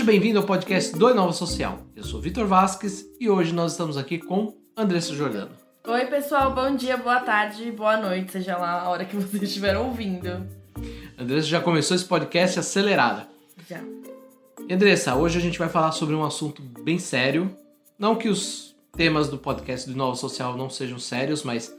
Seja bem-vindo ao podcast do Inova Social. Eu sou Vitor Vasques e hoje nós estamos aqui com Andressa Jordano. Oi, pessoal, bom dia, boa tarde, boa noite, seja lá a hora que vocês estiver ouvindo. Andressa já começou esse podcast acelerada. Já. E Andressa, hoje a gente vai falar sobre um assunto bem sério. Não que os temas do podcast do Inova Social não sejam sérios, mas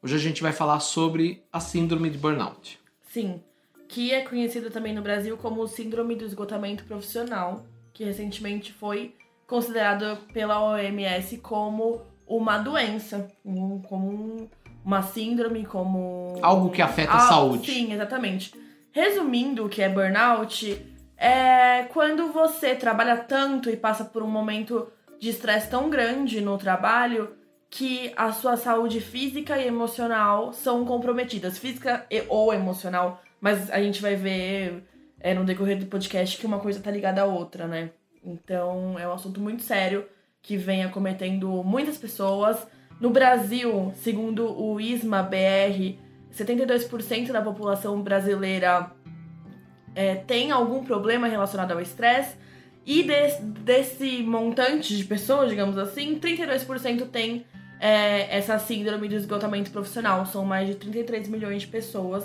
hoje a gente vai falar sobre a síndrome de burnout. Sim, que é conhecida também no Brasil como síndrome do esgotamento profissional, que recentemente foi considerado pela OMS como uma doença, como uma síndrome, como... Algo que afeta a saúde. Sim, exatamente. Resumindo o que é burnout, é quando você trabalha tanto e passa por um momento de estresse tão grande no trabalho que a sua saúde física e emocional são comprometidas, física ou emocional, mas a gente vai ver no decorrer do podcast que uma coisa tá ligada à outra, né? Então é um assunto muito sério que vem acometendo muitas pessoas. No Brasil, segundo o ISMA-BR, 72% da população brasileira tem algum problema relacionado ao estresse. E desse montante de pessoas, digamos assim, 32% tem essa síndrome do esgotamento profissional. São mais de 33 milhões de pessoas.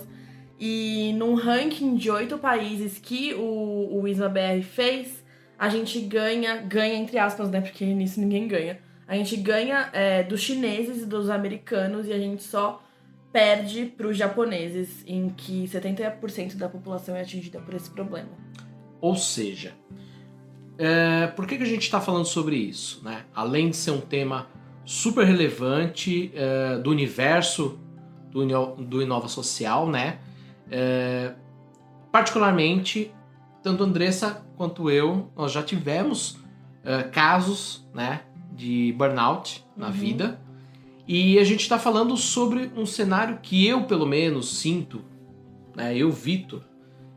E num ranking de 8 países que o ISMA-BR fez, a gente ganha entre aspas, né? Porque nisso ninguém ganha. A gente ganha dos chineses e dos americanos e a gente só perde para os japoneses, em que 70% da população é atingida por esse problema. Ou seja, por que a gente está falando sobre isso, né? Além de ser um tema super relevante do universo do Inova Social, né? Particularmente, tanto a Andressa quanto eu, nós já tivemos casos, né, de burnout na vida. E a gente está falando sobre um cenário que eu, pelo menos, sinto, né, eu, Vitor,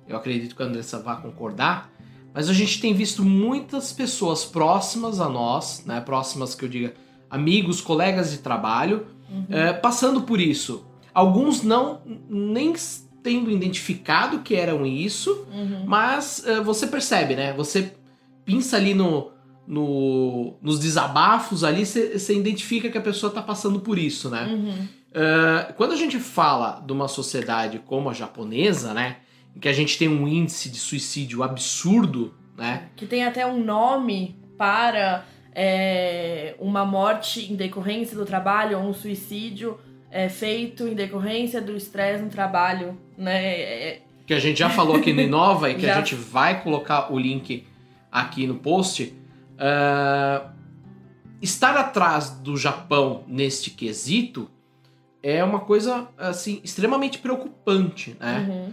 eu acredito que a Andressa vai concordar, mas a gente tem visto muitas pessoas próximas a nós, né, próximas que eu diga amigos, colegas de trabalho, passando por isso. Alguns nem tendo identificado que eram isso, mas você percebe, né? Você pinça ali nos desabafos ali, você identifica que a pessoa está passando por isso, né? Quando a gente fala de uma sociedade como a japonesa, né? Em que a gente tem um índice de suicídio absurdo, né? Que tem até um nome para uma morte em decorrência do trabalho, ou um suicídio feito em decorrência do estresse no trabalho, né? Que a gente já falou aqui no Inova e que a gente vai colocar o link aqui no post. Estar atrás do Japão neste quesito é uma coisa assim extremamente preocupante, né?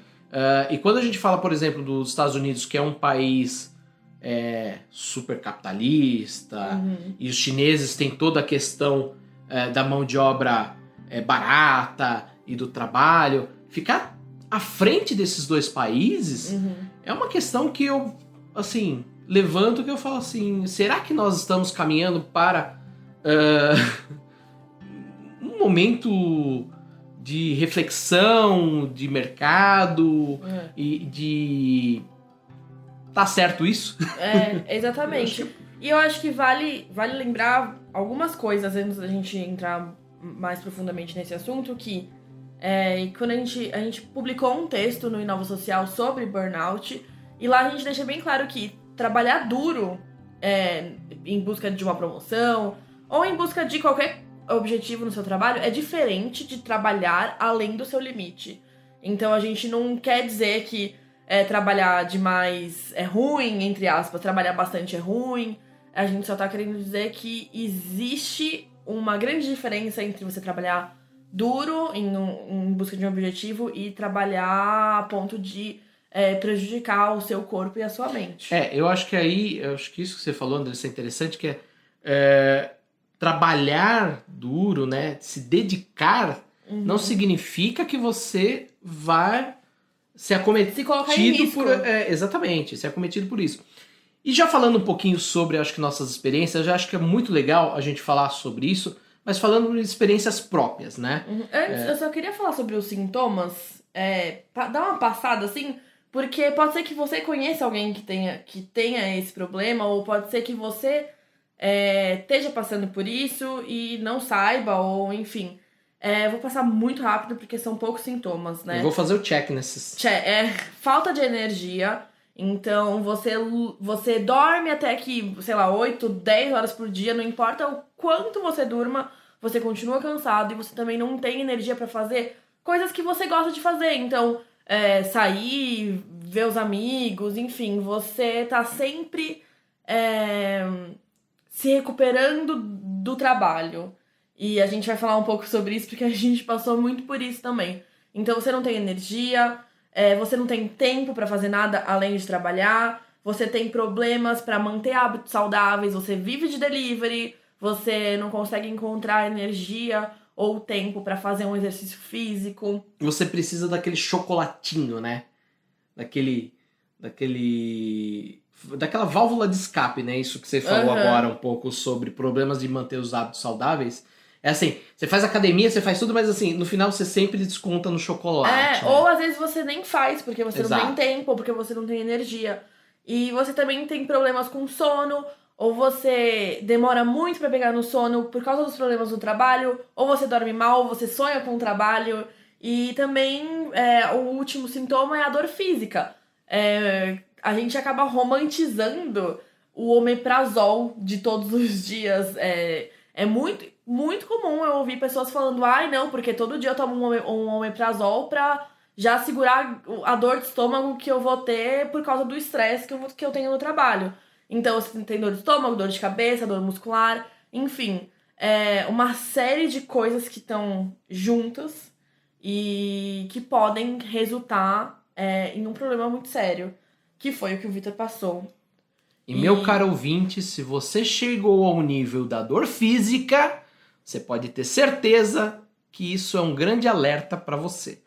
E quando a gente fala, por exemplo, dos Estados Unidos, que é um país super capitalista, e os chineses têm toda a questão da mão de obra barata e do trabalho, ficar à frente desses dois países é uma questão que eu, assim, levanto, que eu falo assim, será que nós estamos caminhando para um momento de reflexão, de mercado e de... Tá certo isso? Exatamente. E eu acho que vale lembrar algumas coisas antes da gente entrar mais profundamente nesse assunto, que quando a gente publicou um texto no Inova Social sobre burnout, e lá a gente deixa bem claro que trabalhar duro em busca de uma promoção ou em busca de qualquer objetivo no seu trabalho é diferente de trabalhar além do seu limite. Então a gente não quer dizer que trabalhar demais é ruim, entre aspas, trabalhar bastante é ruim. A gente só tá querendo dizer que existe uma grande diferença entre você trabalhar duro em busca de um objetivo e trabalhar a ponto de prejudicar o seu corpo e a sua mente. Eu acho que isso que você falou, Andressa, é interessante, que trabalhar duro, né, se dedicar, não significa que você vai ser acometido se colocar em risco. Exatamente, ser acometido por isso. E já falando um pouquinho sobre, acho que nossas experiências, eu já acho que é muito legal a gente falar sobre isso, mas falando de experiências próprias, né? Antes, eu só queria falar sobre os sintomas, dar uma passada, assim, Porque pode ser que você conheça alguém que tenha esse problema, ou pode ser que você esteja passando por isso e não saiba, ou enfim. Vou passar muito rápido porque são poucos sintomas, né? Eu vou fazer o check nesses. Falta de energia. Então, você dorme até que, sei lá, 8, 10 horas por dia, não importa o quanto você durma, você continua cansado e você também não tem energia pra fazer coisas que você gosta de fazer. Então, sair, ver os amigos, enfim, você tá sempre se recuperando do trabalho. E a gente vai falar um pouco sobre isso porque a gente passou muito por isso também. Então, você não tem energia, você não tem tempo pra fazer nada além de trabalhar, você tem problemas pra manter hábitos saudáveis, você vive de delivery, você não consegue encontrar energia ou tempo pra fazer um exercício físico. Você precisa daquele chocolatinho, né? Daquela válvula de escape, né? Isso que você falou agora um pouco sobre problemas de manter os hábitos saudáveis. É assim, você faz academia, você faz tudo, mas assim, no final você sempre desconta no chocolate. Né? Ou às vezes você nem faz, porque você Exato. não tem tempo, ou porque você não tem energia. E você também tem problemas com sono, ou você demora muito pra pegar no sono por causa dos problemas do trabalho, ou você dorme mal, ou você sonha com o trabalho. E também o último sintoma é a dor física. A gente acaba romantizando o omeprazol de todos os dias. É muito, muito comum eu ouvir pessoas falando, ai não, porque todo dia eu tomo um omeprazol pra já segurar a dor de estômago que eu vou ter por causa do estresse que eu tenho no trabalho. Então, você tem dor de estômago, dor de cabeça, dor muscular, enfim. Uma série de coisas que estão juntas e que podem resultar em um problema muito sério, que foi o que o Vitor passou. E meu caro ouvinte, se você chegou ao nível da dor física, você pode ter certeza que isso é um grande alerta para você.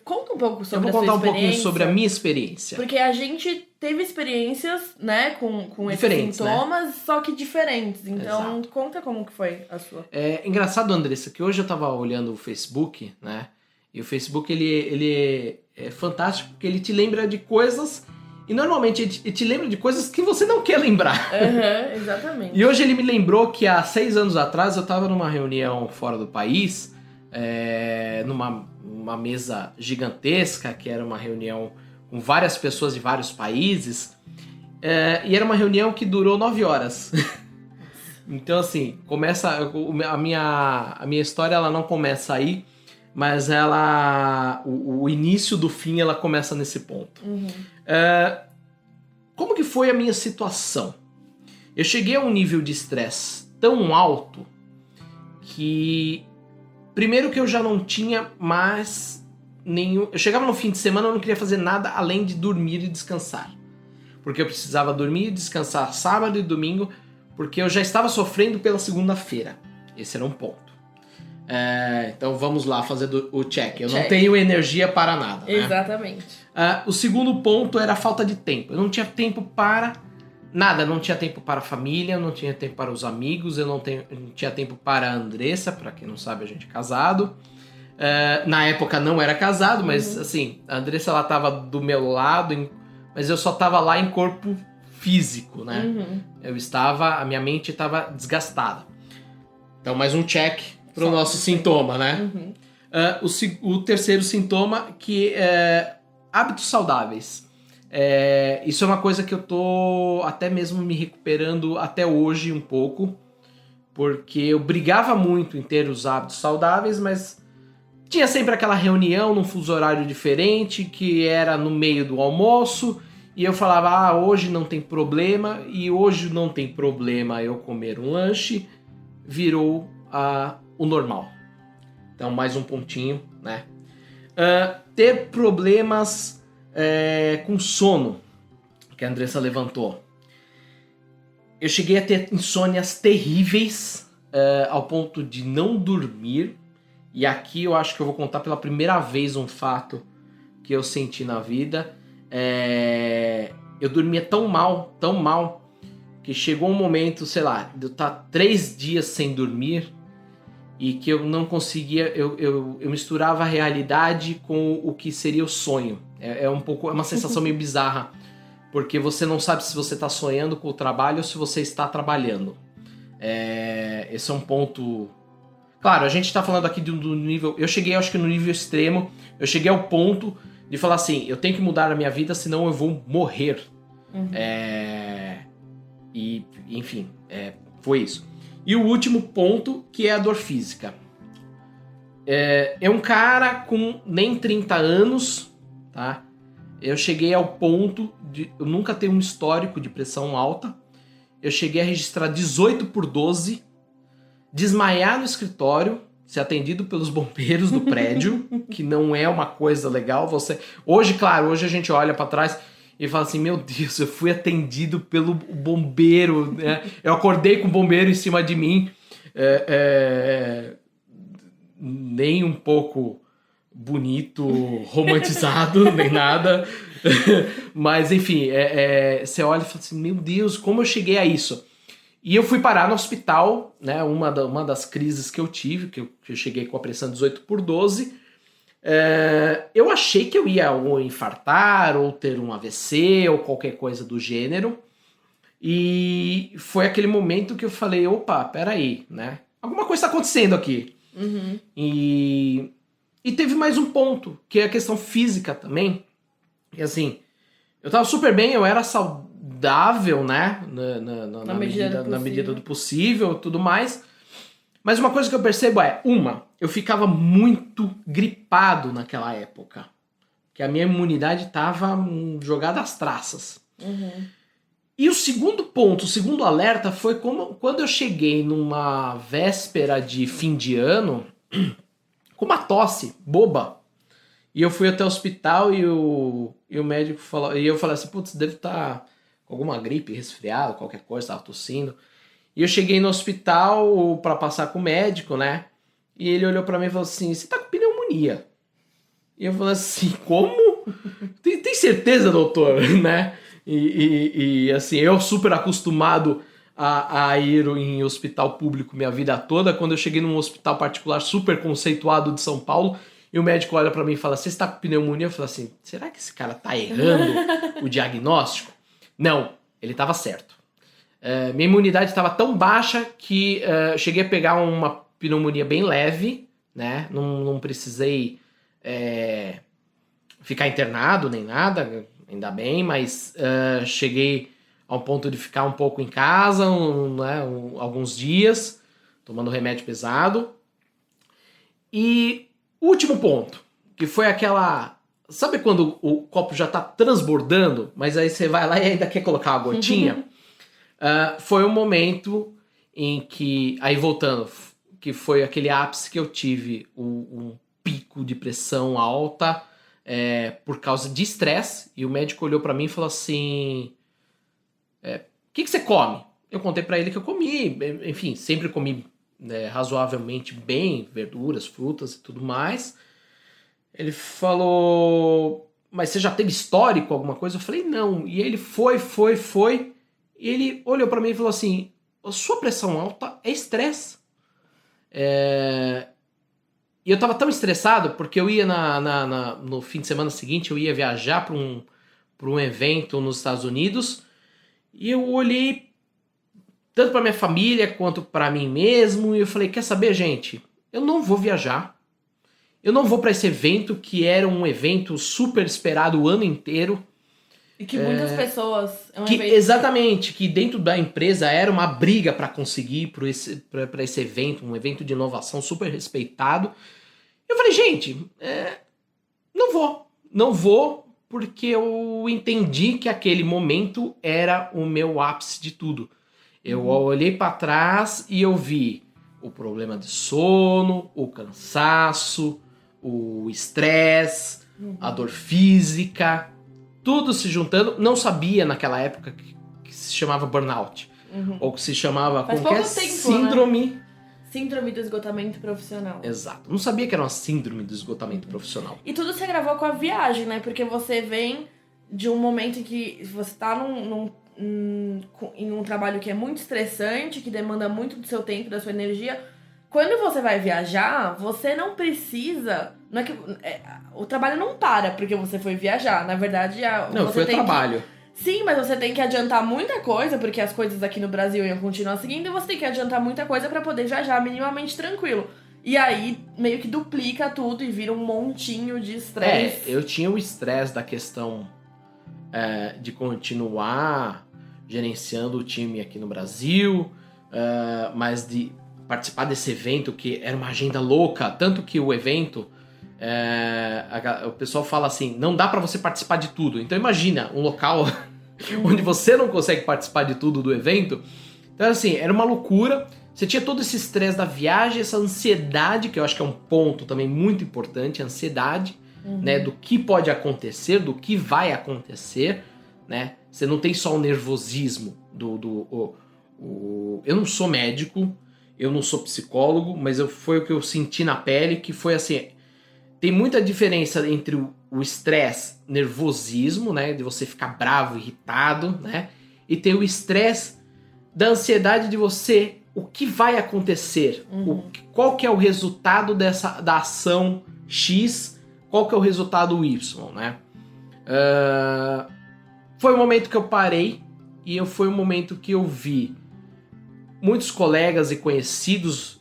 Conta um pouco sobre a sua experiência. Eu vou contar um pouquinho sobre a minha experiência. Porque a gente teve experiências, né, com esses Diferentes, sintomas, né? Só que diferentes. Então, Exato. Conta como que foi a sua. É engraçado, Andressa, que hoje eu tava olhando o Facebook, né? E o Facebook, ele é fantástico porque ele te lembra de coisas... E normalmente ele te lembra de coisas que você não quer lembrar. Exatamente. E hoje ele me lembrou que há 6 anos atrás eu tava numa reunião fora do país, numa mesa gigantesca, que era uma reunião com várias pessoas de vários países, e era uma reunião que durou 9 horas. Então, assim, a minha história ela não começa aí, mas o início do fim ela começa nesse ponto. Como que foi a minha situação? Eu cheguei a um nível de estresse tão alto que... Primeiro que eu já não tinha mais nenhum... Eu chegava no fim de semana e eu não queria fazer nada além de dormir e descansar. Porque eu precisava dormir e descansar sábado e domingo, porque eu já estava sofrendo pela segunda-feira. Esse era um ponto. Então vamos lá fazer o check. Eu não tenho energia para nada. Né? Exatamente. O segundo ponto era a falta de tempo. Eu não tinha tempo para nada. Eu não tinha tempo para a família, eu não tinha tempo para os amigos, eu não tinha tempo para a Andressa, para quem não sabe, a gente é casado. Na época não era casado, mas assim, a Andressa ela estava do meu lado, mas eu só estava lá em corpo físico, né? A minha mente estava desgastada. Então mais um check para o nosso sintoma, né? O terceiro sintoma que é hábitos saudáveis. Isso é uma coisa que eu tô até mesmo me recuperando até hoje um pouco, porque eu brigava muito em ter os hábitos saudáveis, mas tinha sempre aquela reunião num fuso horário diferente, que era no meio do almoço, e eu falava, hoje não tem problema, e hoje não tem problema eu comer um lanche, virou o normal. Então mais um pontinho, né? Ter problemas com sono, que a Andressa levantou. Eu cheguei a ter insônias terríveis, ao ponto de não dormir. E aqui eu acho que eu vou contar pela primeira vez um fato que eu senti na vida. Eu dormia tão mal, que chegou um momento, sei lá, de eu estar 3 dias sem dormir e que eu não conseguia, eu misturava a realidade com o que seria o sonho. É uma sensação meio bizarra, porque você não sabe se você está sonhando com o trabalho ou se você está trabalhando. Esse é um ponto... Claro, a gente está falando aqui do nível... Eu cheguei, acho que no nível extremo, eu cheguei ao ponto de falar assim, eu tenho que mudar a minha vida, senão eu vou morrer. E, enfim, foi isso. E o último ponto, que é a dor física. É um cara com nem 30 anos, tá? Eu cheguei ao ponto de eu nunca ter um histórico de pressão alta. Eu cheguei a registrar 18/12, desmaiar no escritório, ser atendido pelos bombeiros do prédio, que não é uma coisa legal. Hoje, claro, hoje a gente olha pra trás e fala assim, meu Deus, eu fui atendido pelo bombeiro, né? Eu acordei com o bombeiro em cima de mim, nem um pouco bonito, romantizado, nem nada. Mas, enfim, você olha e fala assim, meu Deus, como eu cheguei a isso? E eu fui parar no hospital, né? Uma das crises que eu tive, que eu cheguei com a pressão 18/12. Eu achei que eu ia ou infartar, ou ter um AVC, ou qualquer coisa do gênero. E foi aquele momento que eu falei, opa, peraí, né? Alguma coisa está acontecendo aqui. E teve mais um ponto, que é a questão física também. E assim, eu tava super bem, eu era saudável, né? Na medida do possível, tudo mais. Mas uma coisa que eu percebo eu ficava muito gripado naquela época. Que a minha imunidade tava jogada às traças. E o segundo ponto, o segundo alerta foi quando eu cheguei numa véspera de fim de ano com uma tosse boba. E eu fui até o hospital e o médico falou... E eu falei assim, putz, deve estar com alguma gripe, resfriado, qualquer coisa, tava tossindo. E eu cheguei no hospital pra passar com o médico, né? E ele olhou pra mim e falou assim, você tá com pneumonia. E eu falei assim, como? Tem certeza, doutor? Né? E assim, eu super acostumado a ir em hospital público minha vida toda. Quando eu cheguei num hospital particular super conceituado de São Paulo, e o médico olha pra mim e fala, você está com pneumonia? Eu falo assim, será que esse cara tá errando o diagnóstico? Não, ele tava certo. Minha imunidade estava tão baixa que cheguei a pegar uma pneumonia bem leve, né? Não precisei ficar internado nem nada, ainda bem, mas cheguei ao ponto de ficar um pouco em casa, alguns dias, tomando remédio pesado. E o último ponto, que foi aquela... Sabe quando o copo já tá transbordando, mas aí você vai lá e ainda quer colocar uma gotinha? Foi um momento em que... Aí voltando, que foi aquele ápice que eu tive, um pico de pressão alta por causa de estresse. E o médico olhou pra mim e falou assim... O que você come? Eu contei pra ele que eu comi, enfim, sempre comi razoavelmente bem, verduras, frutas e tudo mais. Ele falou, mas você já teve histórico, alguma coisa? Eu falei, não. E ele foi. E ele olhou pra mim e falou assim, a sua pressão alta é estresse. E eu tava tão estressado, porque eu ia no fim de semana seguinte, eu ia viajar pra um evento nos Estados Unidos, e eu olhei tanto pra minha família quanto pra mim mesmo, e eu falei, quer saber, gente? Eu não vou viajar. Eu não vou pra esse evento, que era um evento super esperado o ano inteiro. E que muitas pessoas... Exatamente, que dentro da empresa era uma briga pra conseguir pra esse evento, um evento de inovação super respeitado. Eu falei, gente, não vou, porque eu entendi que aquele momento era o meu ápice de tudo. Eu olhei pra trás e eu vi o problema de sono, o cansaço, o estresse, a dor física, tudo se juntando. Não sabia naquela época que se chamava burnout, ou que se chamava qualquer síndrome. Né? Síndrome do esgotamento profissional. Exato. Não sabia que era uma síndrome do esgotamento profissional. E tudo se agravou com a viagem, né? Porque você vem de um momento em que você tá em um trabalho que é muito estressante, que demanda muito do seu tempo, da sua energia, Quando você vai viajar, você não precisa... Não é que, o trabalho não para porque você foi viajar. Na verdade, Não, você foi tem trabalho. Sim, mas você tem que adiantar muita coisa, porque as coisas aqui no Brasil iam continuar seguindo, e você tem que adiantar muita coisa pra poder viajar minimamente tranquilo. E aí, meio que duplica tudo e vira um montinho de estresse. Eu tinha o estresse da questão de continuar gerenciando o time aqui no Brasil, mas de participar desse evento, que era uma agenda louca, tanto que o evento, o pessoal fala assim, não dá pra você participar de tudo. Então imagina um local onde você não consegue participar de tudo do evento. Então assim, era uma loucura. Você tinha todo esse estresse da viagem, essa ansiedade, que eu acho que é um ponto também muito importante, a ansiedade, né, do que pode acontecer, do que vai acontecer, né? Você não tem só o nervosismo eu não sou médico, eu não sou psicólogo, mas foi o que eu senti na pele, que foi assim, tem muita diferença entre o estresse, nervosismo, né, de você ficar bravo, irritado, né, e tem o estresse da ansiedade de você, o que vai acontecer, qual que é o resultado da ação X, qual que é o resultado Y, né. Foi o momento que eu parei e foi o momento que eu vi muitos colegas e conhecidos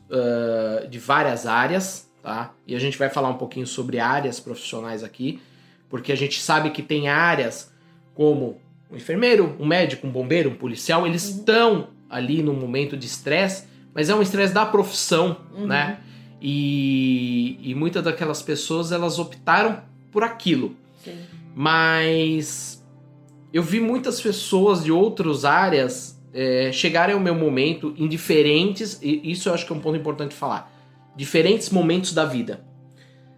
de várias áreas, tá? E a gente vai falar um pouquinho sobre áreas profissionais aqui, porque a gente sabe que tem áreas como um enfermeiro, um médico, um bombeiro, um policial, eles estão ali no momento de estresse, mas é um estresse da profissão, né? E muitas daquelas pessoas, elas optaram por aquilo. Sim. Mas eu vi muitas pessoas de outras áreas chegarem ao meu momento em diferentes, e isso eu acho que é um ponto importante de falar, diferentes momentos da vida.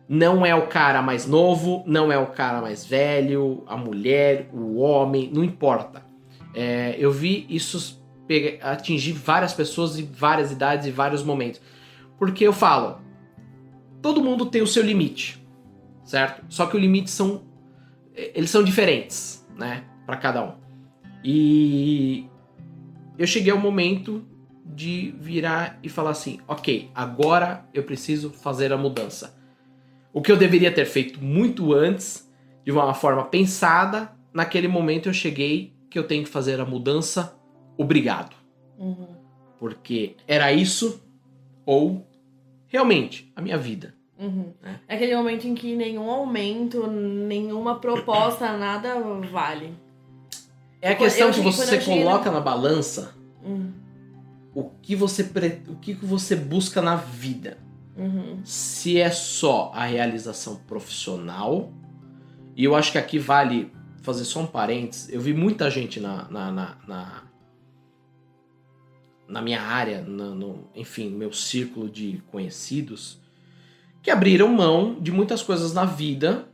Não é o cara mais novo, não é o cara mais velho, a mulher, o homem, não importa. Eu vi isso atingir várias pessoas de várias idades e vários momentos. Porque eu falo, todo mundo tem o seu limite, certo? Só que os limites eles são diferentes, né? Para cada um. E eu cheguei ao momento de virar e falar assim, ok, agora eu preciso fazer a mudança. O que eu deveria ter feito muito antes, de uma forma pensada, naquele momento eu cheguei que eu tenho que fazer a mudança, obrigado. Porque era isso ou realmente a minha vida. É aquele momento em que nenhum aumento, nenhuma proposta, nada vale. É a questão que você coloca na balança o que você busca na vida. Se é só a realização profissional, e eu acho que aqui vale fazer só um parênteses, eu vi muita gente na minha área, enfim, meu círculo de conhecidos, que abriram mão de muitas coisas na vida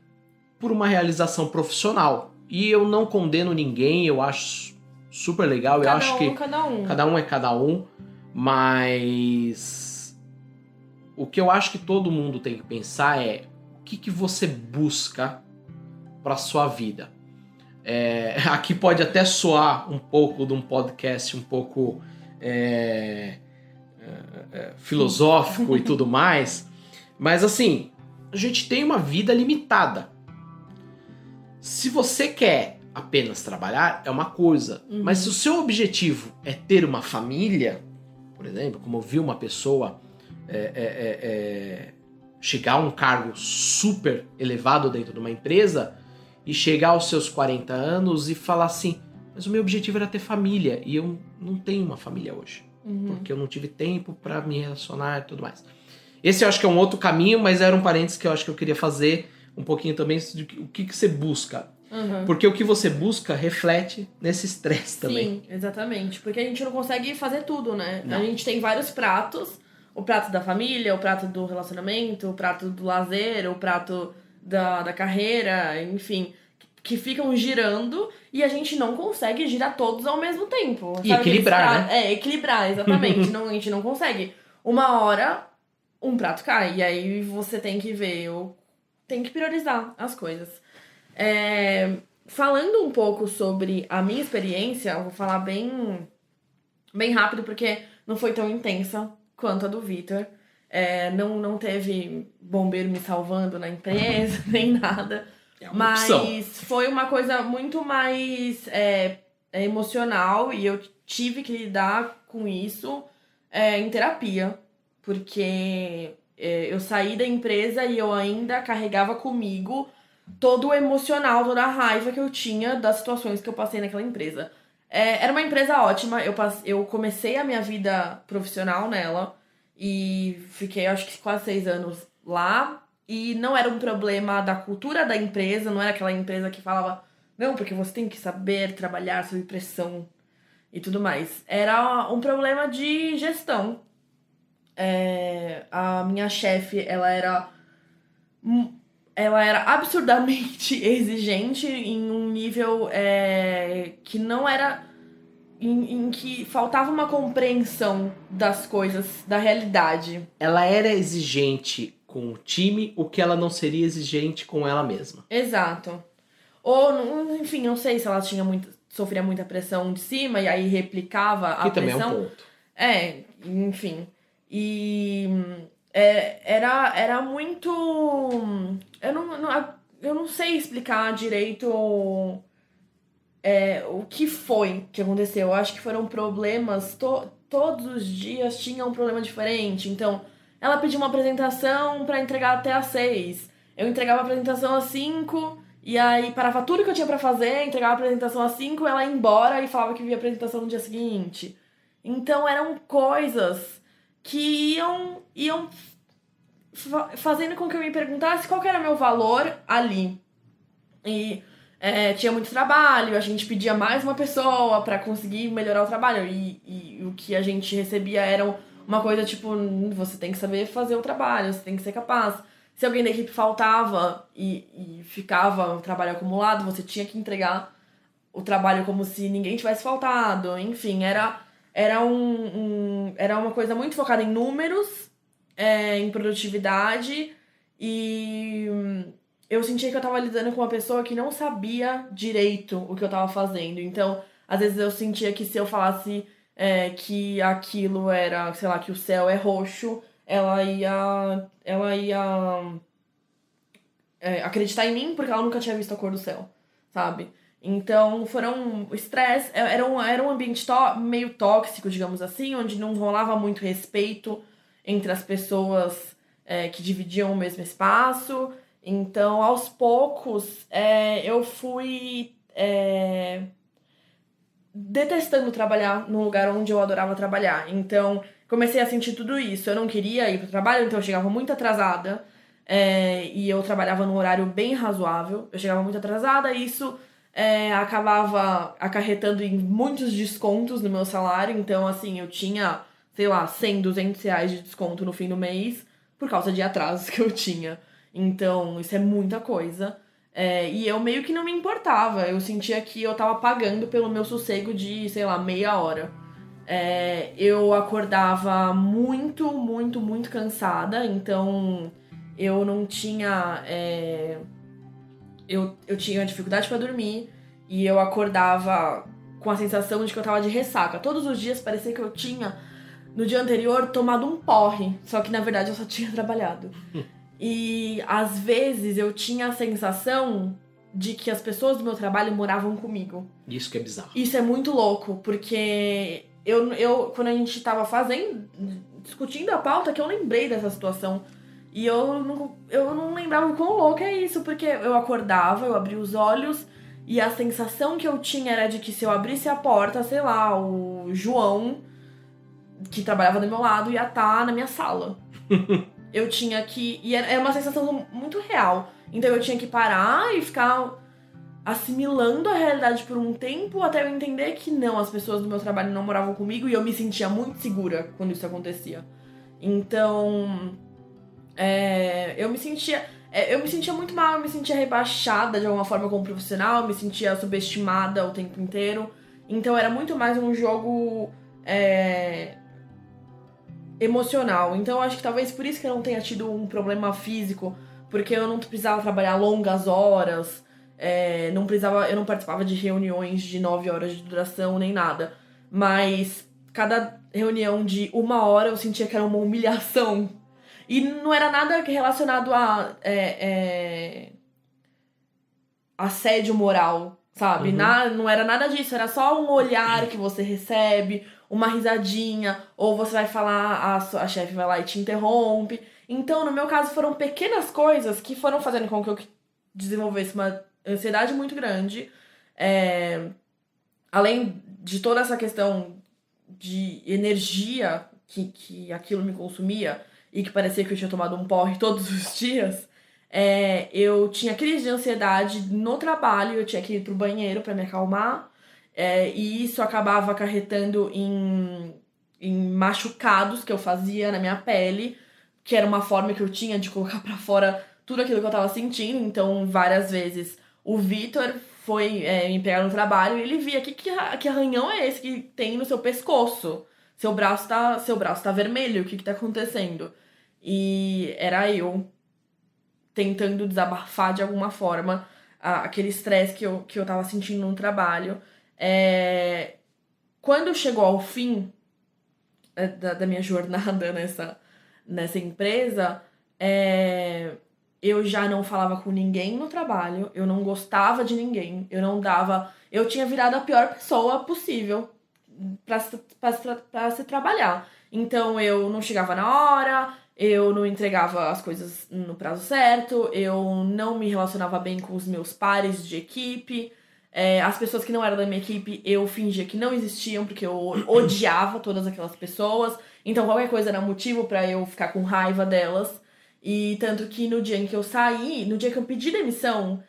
por uma realização profissional. E eu não condeno ninguém, eu acho super legal, eu acho que cada um é cada um, mas o que eu acho que todo mundo tem que pensar é o que você busca para sua vida. Aqui pode até soar um pouco de um podcast um pouco filosófico e tudo mais, mas assim, a gente tem uma vida limitada. Se você quer apenas trabalhar, é uma coisa. Mas se o seu objetivo é ter uma família, por exemplo, como eu vi uma pessoa chegar a um cargo super elevado dentro de uma empresa e chegar aos seus 40 anos e falar assim, mas o meu objetivo era ter família e eu não tenho uma família hoje. Porque eu não tive tempo para me relacionar e tudo mais. Esse eu acho que é um outro caminho, mas era um parênteses que eu acho que eu queria fazer um pouquinho também de o que você busca. Porque o que você busca reflete nesse estresse também. Sim, exatamente. Porque a gente não consegue fazer tudo, né? Não. A gente tem vários pratos. O prato da família, o prato do relacionamento, o prato do lazer, o prato da carreira, enfim, que ficam girando e a gente não consegue girar todos ao mesmo tempo. E equilibrar, né? Equilibrar, exatamente. A gente não consegue. Uma hora, um prato cai. E aí você tem que ver, tem que priorizar as coisas. Falando um pouco sobre a minha experiência, eu vou falar bem rápido, porque não foi tão intensa quanto a do Vitor. Não teve bombeiro me salvando na empresa, nem nada. É uma opção. Mas foi uma coisa muito mais emocional e eu tive que lidar com isso em terapia. Porque eu saí da empresa e eu ainda carregava comigo todo o emocional, toda a raiva que eu tinha das situações que eu passei naquela empresa. Era uma empresa ótima, eu comecei a minha vida profissional nela e fiquei, acho que quase 6 anos lá. E não era um problema da cultura da empresa, não era aquela empresa que falava, não, porque você tem que saber trabalhar sob pressão e tudo mais. Era um problema de gestão. A minha chefe, ela era absurdamente exigente em um nível que não era... Em que faltava uma compreensão das coisas, da realidade. Ela era exigente com o time, o que ela não seria exigente com ela mesma. Exato. Ou, enfim, não sei se ela sofria muita pressão de cima e aí replicava a Que também pressão. é um ponto. Enfim. E era muito... Eu não sei explicar direito o que foi que aconteceu. Eu acho que foram problemas... Todos os dias tinha um problema diferente. Então, ela pediu uma apresentação pra entregar até às 6. Eu entregava a apresentação às 5... E aí parava tudo que eu tinha pra fazer, entregava a apresentação às 5, ela ia embora e falava que via a apresentação no dia seguinte. Então eram coisas que iam fazendo com que eu me perguntasse qual que era meu valor ali. E tinha muito trabalho, a gente pedia mais uma pessoa pra conseguir melhorar o trabalho. E o que a gente recebia era uma coisa tipo, você tem que saber fazer o trabalho, você tem que ser capaz. Se alguém da equipe faltava e ficava o trabalho acumulado, você tinha que entregar o trabalho como se ninguém tivesse faltado. Enfim, era uma coisa muito focada em números, em produtividade. E eu sentia que eu tava lidando com uma pessoa que não sabia direito o que eu tava fazendo. Então, às vezes eu sentia que se eu falasse que aquilo era, sei lá, que o céu é roxo... Ela ia acreditar em mim porque ela nunca tinha visto a cor do céu, sabe? Então, foram estresse, era um ambiente meio tóxico, digamos assim, onde não rolava muito respeito entre as pessoas que dividiam o mesmo espaço. Então, aos poucos, eu fui detestando trabalhar num lugar onde eu adorava trabalhar. Então, comecei a sentir tudo isso. Eu não queria ir pro trabalho, então eu chegava muito atrasada. E eu trabalhava num horário bem razoável. Eu chegava muito atrasada e isso acabava acarretando em muitos descontos no meu salário. Então, assim, eu tinha, sei lá, 100, 200 reais de desconto no fim do mês por causa de atrasos que eu tinha. Então, isso é muita coisa. E eu meio que não me importava. Eu sentia que eu tava pagando pelo meu sossego de, sei lá, meia hora. Eu acordava muito, muito, muito cansada. Então, eu não tinha... Eu tinha dificuldade pra dormir. E eu acordava com a sensação de que eu tava de ressaca. Todos os dias parecia que eu tinha, no dia anterior, tomado um porre. Só que, na verdade, eu só tinha trabalhado. E às vezes eu tinha a sensação de que as pessoas do meu trabalho moravam comigo. Isso que é bizarro. Isso é muito louco, porque quando a gente tava discutindo a pauta, que eu lembrei dessa situação. E eu não lembrava o quão louco é isso, porque eu acordava, eu abria os olhos, e a sensação que eu tinha era de que se eu abrisse a porta, sei lá, o João, que trabalhava do meu lado, ia estar na minha sala. Eu tinha que... E era uma sensação muito real. Então eu tinha que parar e ficar assimilando a realidade por um tempo até eu entender que não, as pessoas do meu trabalho não moravam comigo e eu me sentia muito segura quando isso acontecia. Então... eu me sentia muito mal, eu me sentia rebaixada de alguma forma como profissional, eu me sentia subestimada o tempo inteiro. Então era muito mais um jogo... emocional. Então eu acho que talvez por isso que eu não tenha tido um problema físico, porque eu não precisava trabalhar longas horas, eu não participava de reuniões de 9 horas de duração nem nada. Mas cada reunião de 1 hora eu sentia que era uma humilhação E não era nada relacionado a assédio moral, sabe? Não era nada disso, era só um olhar que você recebe, uma risadinha, ou você vai falar, a chefe vai lá e te interrompe. Então, no meu caso, foram pequenas coisas que foram fazendo com que eu desenvolvesse uma ansiedade muito grande. Além de toda essa questão de energia que aquilo me consumia e que parecia que eu tinha tomado um porre todos os dias, eu tinha crise de ansiedade no trabalho, eu tinha que ir pro banheiro para me acalmar, e isso acabava acarretando em machucados que eu fazia na minha pele, que era uma forma que eu tinha de colocar pra fora tudo aquilo que eu tava sentindo. Então, várias vezes, o Vitor foi me pegar no trabalho e ele via que arranhão é esse que tem no seu pescoço? Seu braço tá vermelho, o que tá acontecendo? E era eu tentando desabafar de alguma forma aquele estresse que eu tava sentindo no trabalho. Quando chegou ao fim da minha jornada nessa empresa, eu já não falava com ninguém no trabalho, eu não gostava de ninguém, eu tinha virado a pior pessoa possível pra se trabalhar. Então eu não chegava na hora, eu não entregava as coisas no prazo certo, eu não me relacionava bem com os meus pares de equipe. As pessoas que não eram da minha equipe, eu fingia que não existiam, porque eu odiava todas aquelas pessoas. Então qualquer coisa era motivo pra eu ficar com raiva delas. E tanto que no dia em que eu saí, no dia que eu pedi demissão,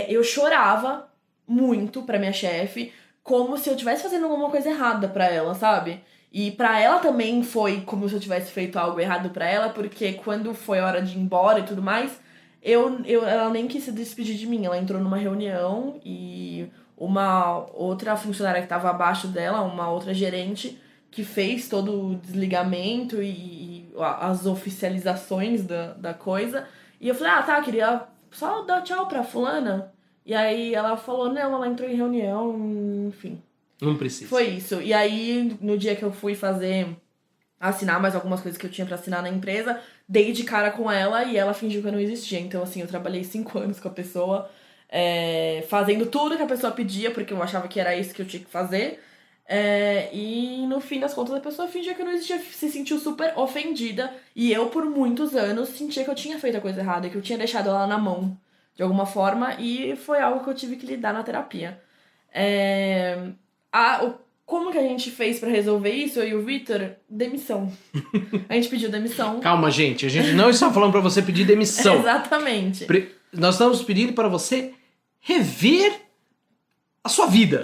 eu chorava muito pra minha chefe, como se eu estivesse fazendo alguma coisa errada pra ela, sabe? E pra ela também foi como se eu tivesse feito algo errado pra ela, porque quando foi a hora de ir embora e tudo mais, ela nem quis se despedir de mim. Ela entrou numa reunião e uma outra funcionária que estava abaixo dela, uma outra gerente, que fez todo o desligamento e as oficializações da coisa. E eu falei, tá, queria só dar tchau pra fulana. E aí ela falou, não, ela entrou em reunião, enfim. Não precisa. Foi isso. E aí, no dia que eu fui assinar mais algumas coisas que eu tinha pra assinar na empresa, dei de cara com ela e ela fingiu que eu não existia. Então, assim, eu trabalhei 5 anos com a pessoa, fazendo tudo que a pessoa pedia, porque eu achava que era isso que eu tinha que fazer. E no fim das contas a pessoa fingia que eu não existia, se sentiu super ofendida. E eu, por muitos anos, sentia que eu tinha feito a coisa errada, que eu tinha deixado ela na mão, de alguma forma. E foi algo que eu tive que lidar na terapia. Como que a gente fez pra resolver isso, eu e o Vitor? Demissão. A gente pediu demissão. Calma, gente. A gente não está falando pra você pedir demissão. Exatamente. Nós estamos pedindo para você rever a sua vida.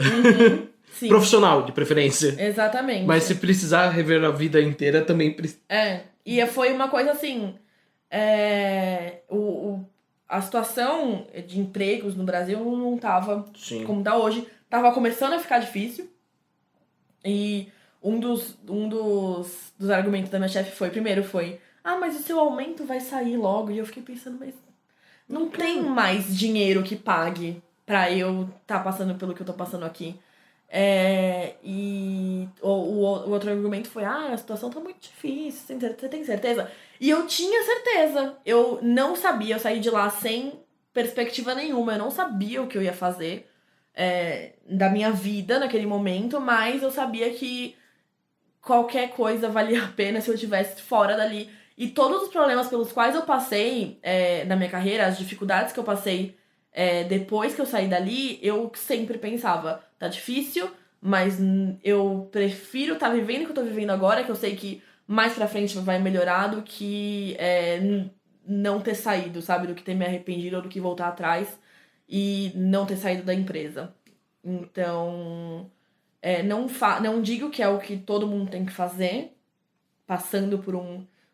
Sim. Profissional, de preferência. Exatamente. Mas se precisar rever a vida inteira, também precisa. E foi uma coisa assim... a situação de empregos no Brasil não tava como tá hoje. Tava começando a ficar difícil. E um dos argumentos da minha chefe foi... mas o seu aumento vai sair logo. E eu fiquei pensando, mas não tem mais dinheiro que pague pra eu tá passando pelo que eu tô passando aqui. E o outro argumento foi, a situação tá muito difícil, você tem certeza? E eu tinha certeza. Eu não sabia, eu saí de lá sem perspectiva nenhuma. Eu não sabia o que eu ia fazer da minha vida naquele momento, mas eu sabia que qualquer coisa valia a pena se eu estivesse fora dali. E todos os problemas pelos quais eu passei na minha carreira, as dificuldades que eu passei depois que eu saí dali, eu sempre pensava, tá difícil, mas eu prefiro estar vivendo o que eu tô vivendo agora, que eu sei que mais pra frente vai melhorar, do que não ter saído, sabe? Do que ter me arrependido ou do que voltar atrás e não ter saído da empresa. Então, não digo que é o que todo mundo tem que fazer, passando por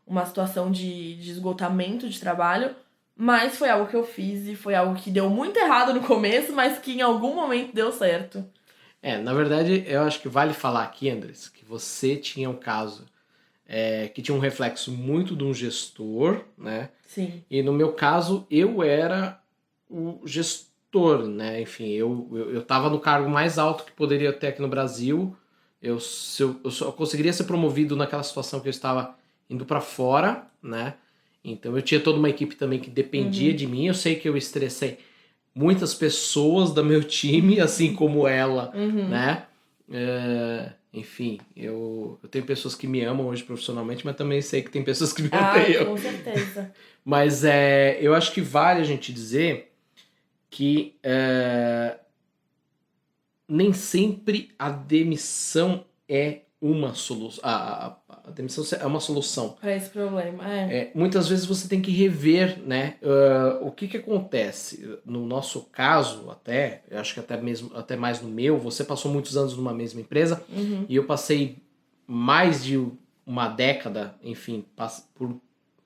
uma situação de esgotamento de trabalho, mas foi algo que eu fiz e foi algo que deu muito errado no começo, mas que em algum momento deu certo. Na verdade, eu acho que vale falar aqui, Andrés, que você tinha um caso que tinha um reflexo muito de um gestor, né? Sim. E no meu caso, eu era o gestor, né? Enfim, eu tava no cargo mais alto que poderia ter aqui no Brasil. Eu só conseguiria ser promovido naquela situação que eu estava indo para fora, né? Então eu tinha toda uma equipe também que dependia de mim. Eu sei que eu estressei muitas pessoas do meu time, assim como ela, né? Enfim, eu tenho pessoas que me amam hoje profissionalmente, mas também sei que tem pessoas que me odeiam. Com certeza. Mas eu acho que vale a gente dizer que nem sempre a demissão é uma solução. A demissão é uma solução. Para esse problema, Muitas vezes você tem que rever, né? O que acontece? No nosso caso, eu acho que até mais no meu, você passou muitos anos numa mesma empresa e eu passei mais de uma década, enfim,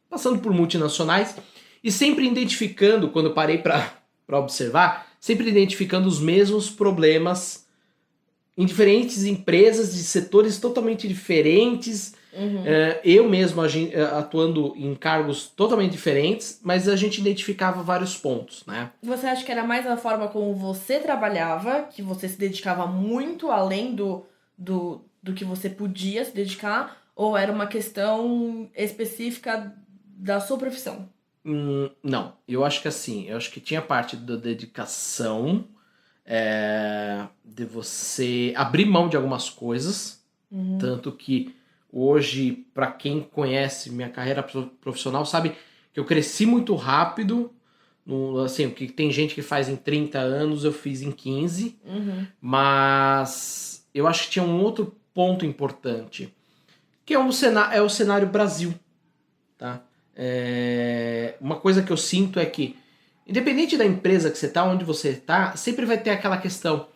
passando por multinacionais e sempre identificando, quando eu parei para observar, sempre identificando os mesmos problemas em diferentes empresas de setores totalmente diferentes. Eu mesmo atuando em cargos totalmente diferentes, mas a gente identificava vários pontos, né? Você acha que era mais a forma como você trabalhava, que você se dedicava muito além do que você podia se dedicar, ou era uma questão específica da sua profissão? Não, eu acho que assim, eu acho que tinha parte da dedicação, de você abrir mão de algumas coisas, tanto que hoje, para quem conhece minha carreira profissional, sabe que eu cresci muito rápido, assim, que tem gente que faz em 30 anos, eu fiz em 15, mas eu acho que tinha um outro ponto importante, que é o cenário Brasil, tá? Uma coisa que eu sinto é que, independente da empresa que você tá, onde você tá, sempre vai ter aquela questão: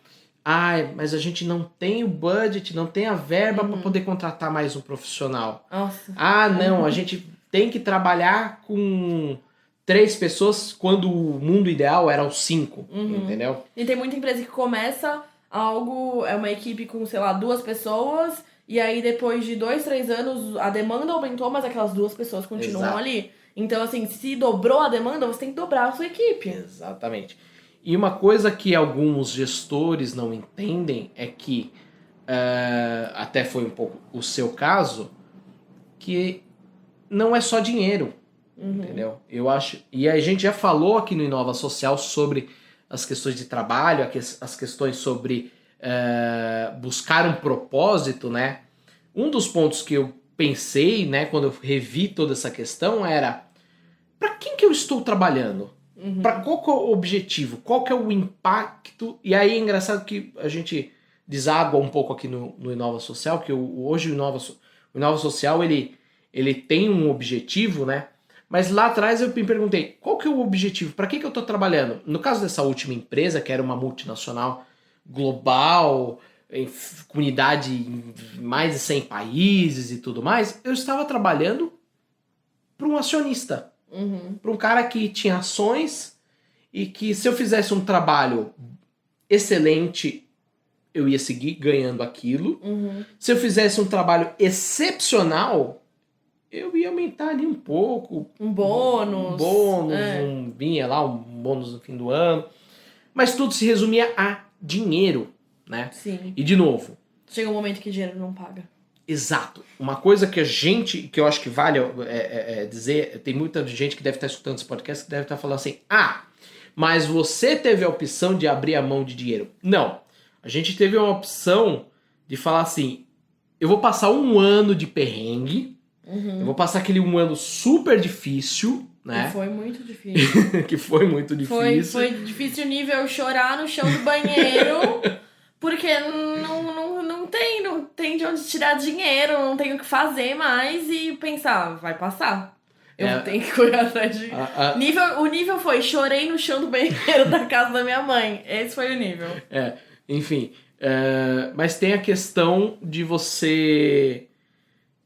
mas a gente não tem o budget, não tem a verba para poder contratar mais um profissional. Nossa. Não, a gente tem que trabalhar com 3 pessoas quando o mundo ideal era os 5, entendeu? E tem muita empresa que começa algo, é uma equipe com, sei lá, 2 pessoas, e aí depois de 2, 3 anos a demanda aumentou, mas aquelas 2 pessoas continuam ali. Então, assim, se dobrou a demanda, você tem que dobrar a sua equipe. Exatamente. E uma coisa que alguns gestores não entendem é que, até foi um pouco o seu caso, que não é só dinheiro, entendeu? Eu acho. E a gente já falou aqui no Inova Social sobre as questões de trabalho, as questões sobre buscar um propósito, né? Um dos pontos que eu pensei, né, quando eu revi toda essa questão era: para quem que eu estou trabalhando? Para qual que é o objetivo? Qual que é o impacto? E aí é engraçado que a gente deságua um pouco aqui no Inova Social, que hoje o Inova Social ele tem um objetivo, né? Mas lá atrás eu me perguntei: qual que é o objetivo? Para que eu estou trabalhando? No caso dessa última empresa, que era uma multinacional global, em comunidade em mais de 100 países e tudo mais, eu estava trabalhando para um acionista. Para um cara que tinha ações e que, se eu fizesse um trabalho excelente, eu ia seguir ganhando aquilo. Se eu fizesse um trabalho excepcional, eu ia aumentar ali um pouco. Um bônus. Vinha lá um bônus no fim do ano. Mas tudo se resumia a dinheiro, né? Sim. E, de novo, chega um momento que dinheiro não paga. Exato. Uma coisa que eu acho que vale dizer, tem muita gente que deve estar escutando esse podcast que deve estar falando assim: mas você teve a opção de abrir a mão de dinheiro. Não. A gente teve uma opção de falar assim: eu vou passar um ano de perrengue, eu vou passar aquele um ano super difícil, né? Que foi muito difícil. Que foi muito difícil. Foi difícil nível chorar no chão do banheiro, porque não tem de onde tirar dinheiro, não tem o que fazer mais, e pensar: vai passar. Eu tenho que correr atrás de... O nível foi: chorei no chão do banheiro da casa da minha mãe. Esse foi o nível. Enfim. Mas tem a questão de você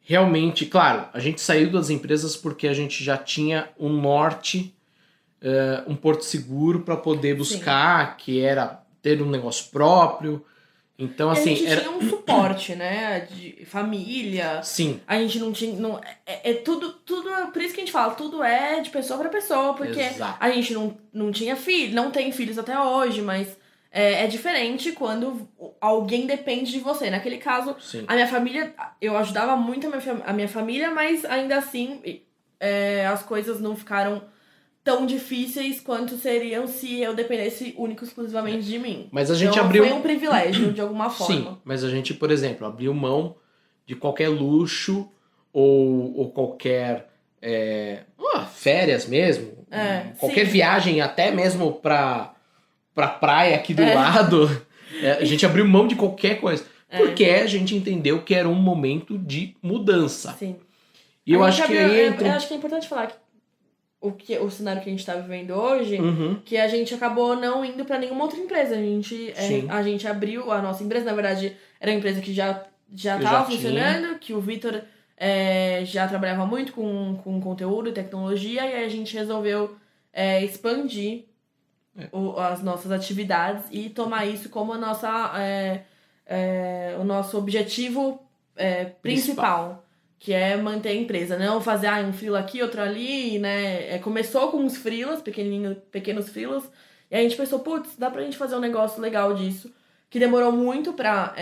realmente... Claro, a gente saiu das empresas porque a gente já tinha um norte, um porto seguro para poder buscar, Sim. que era ter um negócio próprio. Então, assim, a gente tinha um suporte, né? De família. Sim. A gente não tinha... tudo, por isso que a gente fala, tudo é de pessoa pra pessoa, porque Exato. A gente não tinha filho, não tem filhos até hoje, mas é diferente quando alguém depende de você. Naquele caso, Sim. a minha família, eu ajudava muito a minha família, mas ainda assim, as coisas não ficaram tão difíceis quanto seriam se eu dependesse único e exclusivamente de mim. Mas a gente então, abriu... foi um privilégio, de alguma forma. Sim, mas a gente, por exemplo, abriu mão de qualquer luxo ou qualquer férias mesmo. Qualquer viagem, até mesmo pra praia aqui do lado. A gente abriu mão de qualquer coisa. Porque a gente entendeu que era um momento de mudança. Sim. E eu acho que eu acho que é importante falar que o cenário que a gente tá vivendo hoje, que a gente acabou não indo pra nenhuma outra empresa. A gente abriu a nossa empresa, na verdade, era uma empresa que já tava funcionando, que o Vitor já trabalhava muito com conteúdo e tecnologia, e aí a gente resolveu expandir as nossas atividades e tomar isso como a nossa, o nosso objetivo principal. Que é manter a empresa, não fazer um freela aqui, outro ali, né? Começou com uns freelas, pequenos freelas, e a gente pensou, putz, dá pra gente fazer um negócio legal disso, que demorou muito pra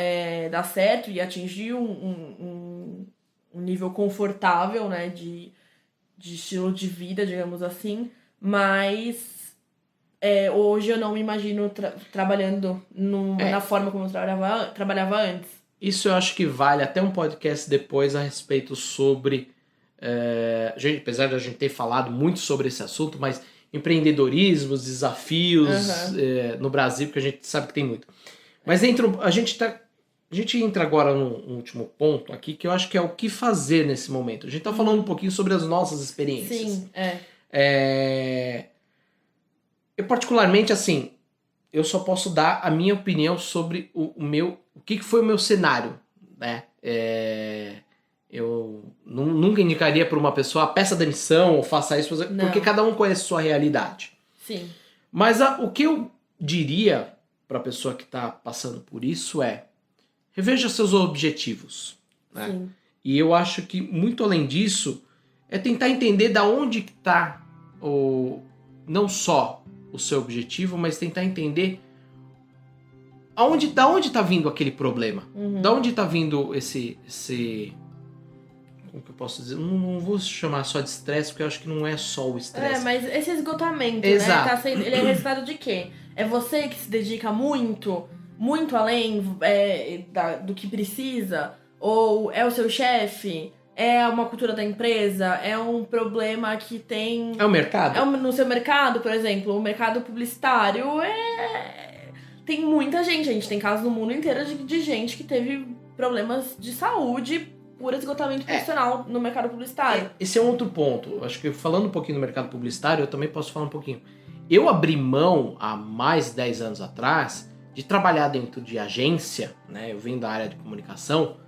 dar certo e atingir um nível confortável, né? De estilo de vida, digamos assim, mas hoje eu não me imagino trabalhando na forma como eu trabalhava antes. Isso eu acho que vale até um podcast depois a respeito sobre... apesar de a gente ter falado muito sobre esse assunto, mas empreendedorismo, os desafios no Brasil, porque a gente sabe que tem muito. Mas a gente entra agora no último ponto aqui, que eu acho que é o que fazer nesse momento. A gente tá falando um pouquinho sobre as nossas experiências. Sim, Eu particularmente, assim, eu só posso dar a minha opinião sobre o que foi o meu cenário, né? Eu nunca indicaria para uma pessoa peça demissão ou faça isso, porque cada um conhece sua realidade. Sim. Mas o que eu diria para a pessoa que está passando por isso reveja seus objetivos, né? Sim. E eu acho que muito além disso é tentar entender da onde está não só o seu objetivo, mas tentar entender da onde tá vindo aquele problema. Da onde tá vindo esse como que eu posso dizer? Não vou chamar só de estresse, porque eu acho que não é só o estresse. Mas esse esgotamento, Exato. né? Ele é resultado de quê? É você que se dedica muito além do que precisa? Ou é o seu chefe? É uma cultura da empresa? É um problema que tem... É o mercado? No seu mercado, por exemplo, o mercado publicitário tem muita gente. A gente tem casos no mundo inteiro de gente que teve problemas de saúde por esgotamento profissional no mercado publicitário. Esse é um outro ponto. Acho que falando um pouquinho do mercado publicitário, eu também posso falar um pouquinho. Eu abri mão, há mais de 10 anos atrás, de trabalhar dentro de agência, né? Eu venho da área de comunicação.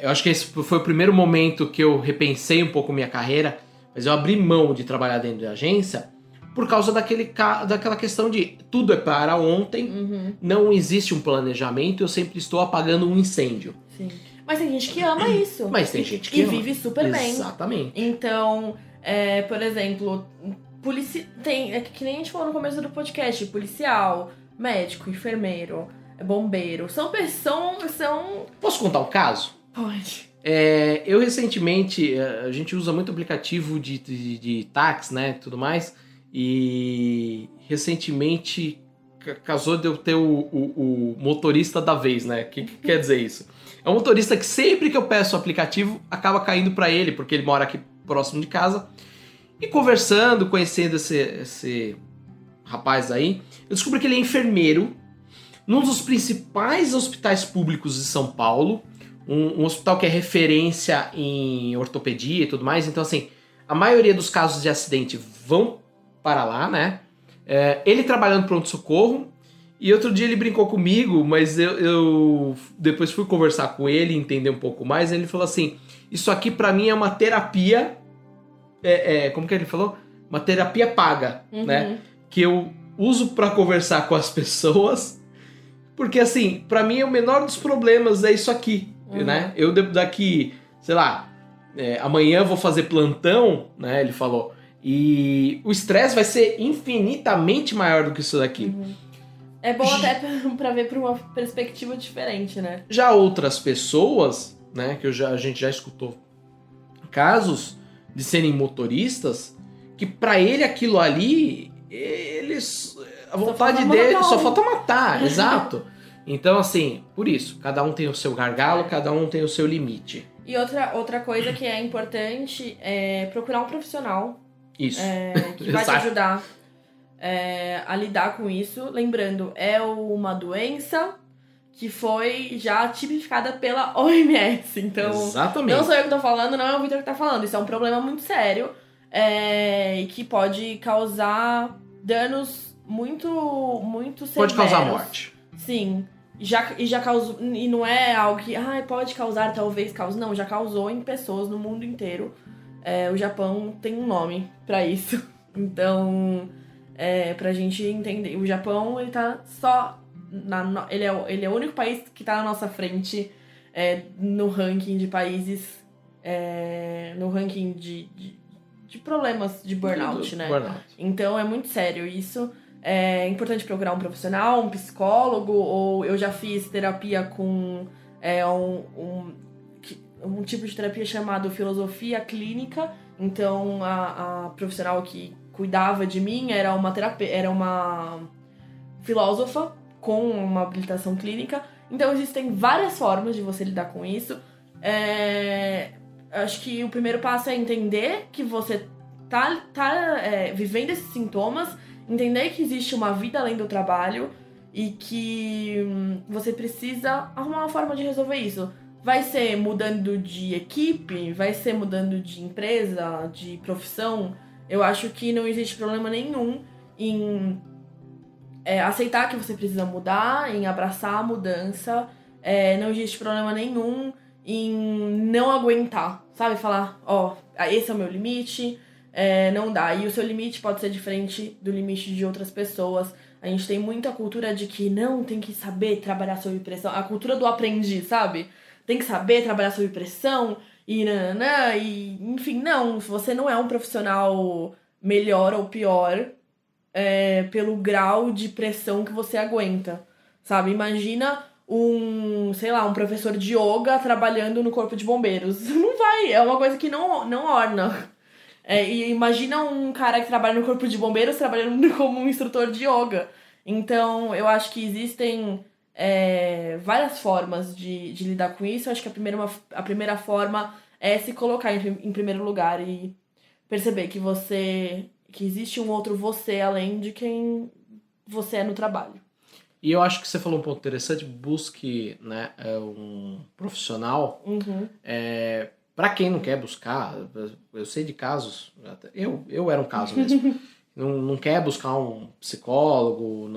Eu acho que esse foi o primeiro momento que eu repensei um pouco minha carreira, mas eu abri mão de trabalhar dentro de agência por causa daquela questão de tudo é para ontem, não existe um planejamento, eu sempre estou apagando um incêndio. Sim. Mas tem gente que ama isso. Mas tem gente que ama. E vive super bem. Exatamente. Então, por exemplo, que nem a gente falou no começo do podcast, policial, médico, enfermeiro, bombeiro, são... Posso contar um caso? Pode. Eu recentemente, a gente usa muito aplicativo de táxi, né, tudo mais, e recentemente casou de eu ter o motorista da vez, né? O que quer dizer isso? É um motorista que sempre que eu peço o aplicativo, acaba caindo para ele, porque ele mora aqui próximo de casa. E conversando, conhecendo esse rapaz aí, eu descobri que ele é enfermeiro num dos principais hospitais públicos de São Paulo, um hospital que é referência em ortopedia e tudo mais. Então, assim, a maioria dos casos de acidente vão para lá, né? Ele trabalhando pronto-socorro. E outro dia ele brincou comigo, mas eu depois fui conversar com ele, entender um pouco mais. E ele falou assim, isso aqui pra mim é uma terapia... como que ele falou? Uma terapia paga, né? Que eu uso pra conversar com as pessoas. Porque assim, pra mim o menor dos problemas é isso aqui, né? Eu daqui, sei lá, amanhã vou fazer plantão, né? Ele falou. E o estresse vai ser infinitamente maior do que isso daqui. É bom até pra ver por uma perspectiva diferente, né? Já outras pessoas, né, que a gente já escutou casos, de serem motoristas, que pra ele aquilo ali, eles... A vontade dele só falta matar, exato. Então, assim, por isso, cada um tem o seu gargalo, cada um tem o seu limite. E outra coisa que é importante é procurar um profissional Isso. que vai te ajudar a lidar com isso. Lembrando, é uma doença que foi já tipificada pela OMS. Então, exatamente. Não sou eu que tô falando, não é o Vitor que tá falando. Isso é um problema muito sério e que pode causar danos muito severos. Pode causar morte. Sim. Já causou. E não é algo que pode causar, talvez cause. Não, já causou em pessoas no mundo inteiro. O Japão tem um nome pra isso. Então, pra gente entender. O Japão, ele tá só. Ele é o único país que tá na nossa frente no ranking de países. No ranking de problemas de burnout, né? Burnout. Então é muito sério isso. É importante procurar um profissional, um psicólogo, ou eu já fiz terapia com um tipo de terapia chamado filosofia clínica. Então a profissional que cuidava de mim era uma filósofa com uma habilitação clínica. Então existem várias formas de você lidar com isso. Acho que o primeiro passo é entender que você tá vivendo esses sintomas, entender que existe uma vida além do trabalho e que você precisa arrumar uma forma de resolver isso. Vai ser mudando de equipe, vai ser mudando de empresa, de profissão. Eu acho que não existe problema nenhum em aceitar que você precisa mudar, em abraçar a mudança. Não existe problema nenhum em não aguentar, sabe? Falar, esse é o meu limite. Não dá. E o seu limite pode ser diferente do limite de outras pessoas. A gente tem muita cultura de que não tem que saber trabalhar sob pressão. A cultura do aprendiz, sabe? Tem que saber trabalhar sob pressão e nananã. E, enfim, não. Você não é um profissional melhor ou pior pelo grau de pressão que você aguenta, sabe? Imagina um professor de yoga trabalhando no corpo de bombeiros. Não vai. É uma coisa que não orna. E imagina um cara que trabalha no corpo de bombeiros trabalhando como um instrutor de yoga. Então, eu acho que existem várias formas de lidar com isso. Eu acho que a primeira forma é se colocar em primeiro lugar e perceber que existe um outro você além de quem você é no trabalho. E eu acho que você falou um ponto interessante, busque, né, um profissional. Uhum. Para quem não quer buscar, eu sei de casos, eu era um caso mesmo, não quer buscar um psicólogo,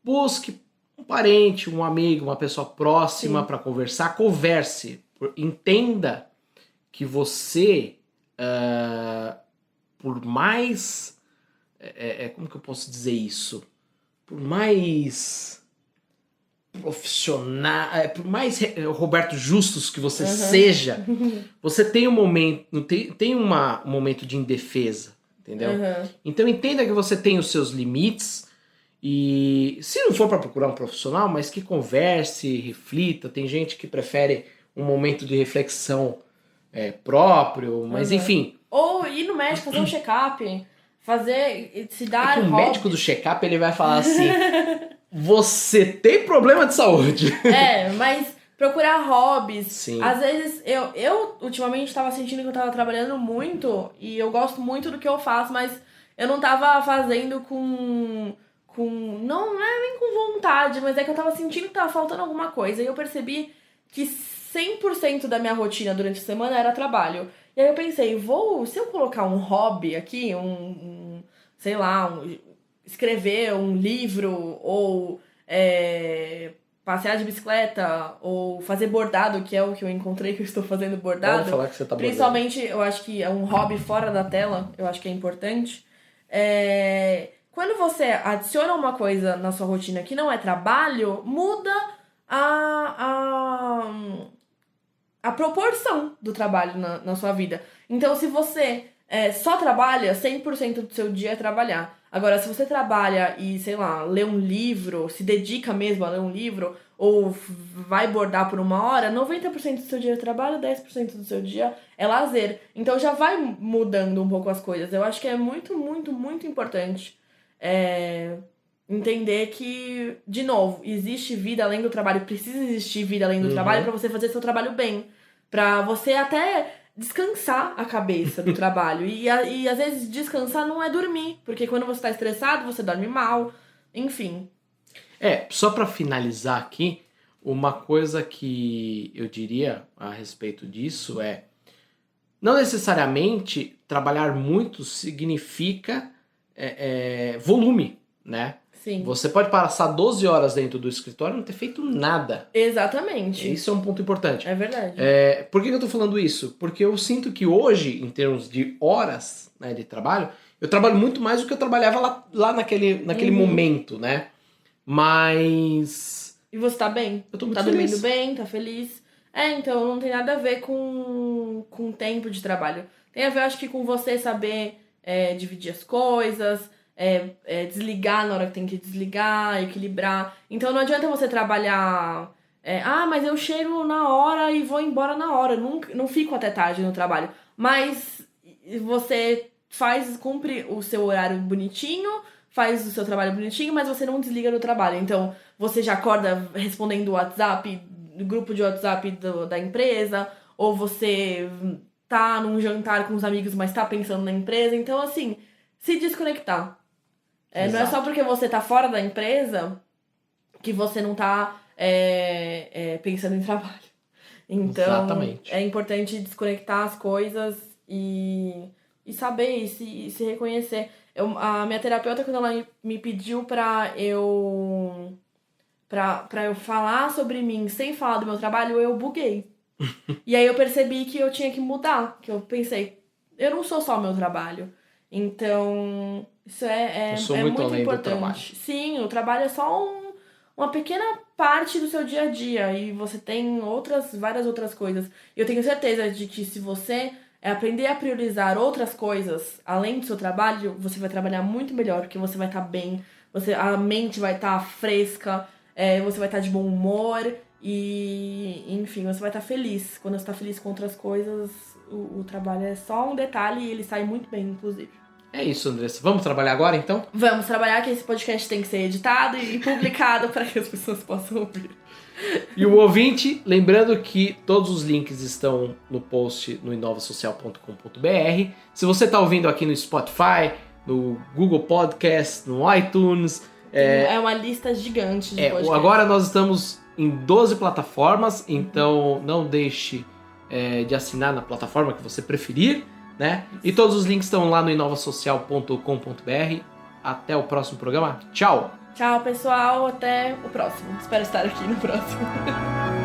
busque um parente, um amigo, uma pessoa próxima para conversar, converse, entenda que você, por mais, como que eu posso dizer isso? Por mais profissional, por mais Roberto Justus que você seja, você tem um momento, tem um momento de indefesa, entendeu? Então entenda que você tem os seus limites e se não for para procurar um profissional, mas que converse, reflita. Tem gente que prefere um momento de reflexão próprio, mas enfim. Ou ir no médico, fazer um check-up, se dar o médico do check-up ele vai falar assim: você tem problema de saúde. Mas procurar hobbies. Sim. Às vezes, eu ultimamente estava sentindo que eu estava trabalhando muito e eu gosto muito do que eu faço, mas eu não estava fazendo não é nem com vontade, mas é que eu estava sentindo que estava faltando alguma coisa. E eu percebi que 100% da minha rotina durante a semana era trabalho. E aí eu pensei, se eu colocar um hobby aqui, escrever um livro, ou passear de bicicleta, ou fazer bordado, que é o que eu encontrei que eu estou fazendo bordado. Pode falar que você tá bordando. Principalmente, eu acho que é um hobby fora da tela, eu acho que é importante. Quando você adiciona uma coisa na sua rotina que não é trabalho, muda a proporção do trabalho na sua vida. Então, se você só trabalha, 100% do seu dia é trabalhar. Agora, se você trabalha e, sei lá, lê um livro, se dedica mesmo a ler um livro, ou vai bordar por 1 hora, 90% do seu dia é trabalho, 10% do seu dia é lazer. Então já vai mudando um pouco as coisas. Eu acho que é muito, muito, muito importante entender que, de novo, existe vida além do trabalho, precisa existir vida além do trabalho pra você fazer seu trabalho bem. Pra você até descansar a cabeça do trabalho. E às vezes descansar não é dormir, porque quando você tá estressado, você dorme mal, enfim. Só pra finalizar aqui, uma coisa que eu diria a respeito disso não necessariamente trabalhar muito significa volume, né? Sim. Você pode passar 12 horas dentro do escritório e não ter feito nada. Exatamente. Isso é um ponto importante. É verdade. Por que eu tô falando isso? Porque eu sinto que hoje, em termos de horas, né, de trabalho, eu trabalho muito mais do que eu trabalhava lá naquele momento, né? Mas... E você tá bem? Eu tô muito tá feliz. Dormindo bem, tá feliz? Então não tem nada a ver com tempo de trabalho. Tem a ver, acho que, com você saber dividir as coisas, desligar na hora que tem que desligar, equilibrar. Então não adianta você trabalhar... mas eu chego na hora e vou embora na hora. Não fico até tarde no trabalho. Mas você cumpre o seu horário bonitinho, faz o seu trabalho bonitinho, mas você não desliga do trabalho. Então, você já acorda respondendo o WhatsApp, no grupo de WhatsApp da empresa, ou você tá num jantar com os amigos, mas tá pensando na empresa. Então, assim, se desconectar. Não é só porque você tá fora da empresa que você não tá pensando em trabalho. Então, exatamente. É importante desconectar as coisas e saber e se reconhecer. A minha terapeuta, quando ela me pediu pra eu falar sobre mim sem falar do meu trabalho, eu buguei. E aí eu percebi que eu tinha que mudar. Que eu pensei, eu não sou só o meu trabalho. Então, isso é muito além importante. do trabalho. Sim, o trabalho é só uma pequena parte do seu dia a dia. E você tem várias outras coisas. E eu tenho certeza de que se você aprender a priorizar outras coisas além do seu trabalho, você vai trabalhar muito melhor, porque você vai estar bem, a mente vai estar fresca, você vai estar de bom humor e, enfim, você vai estar feliz. Quando você está feliz com outras coisas, o trabalho é só um detalhe e ele sai muito bem, inclusive. É isso, Andressa. Vamos trabalhar agora, então? Vamos trabalhar, que esse podcast tem que ser editado e publicado para que as pessoas possam ouvir. E o ouvinte, lembrando que todos os links estão no post no inovasocial.com.br. Se você está ouvindo aqui no Spotify, no Google Podcast, no iTunes... É uma lista gigante de podcasts. Agora nós estamos em 12 plataformas, então não deixe de assinar na plataforma que você preferir, né? E todos os links estão lá no inovasocial.com.br. Até o próximo programa. Tchau! Tchau, pessoal. Até o próximo. Espero estar aqui no próximo.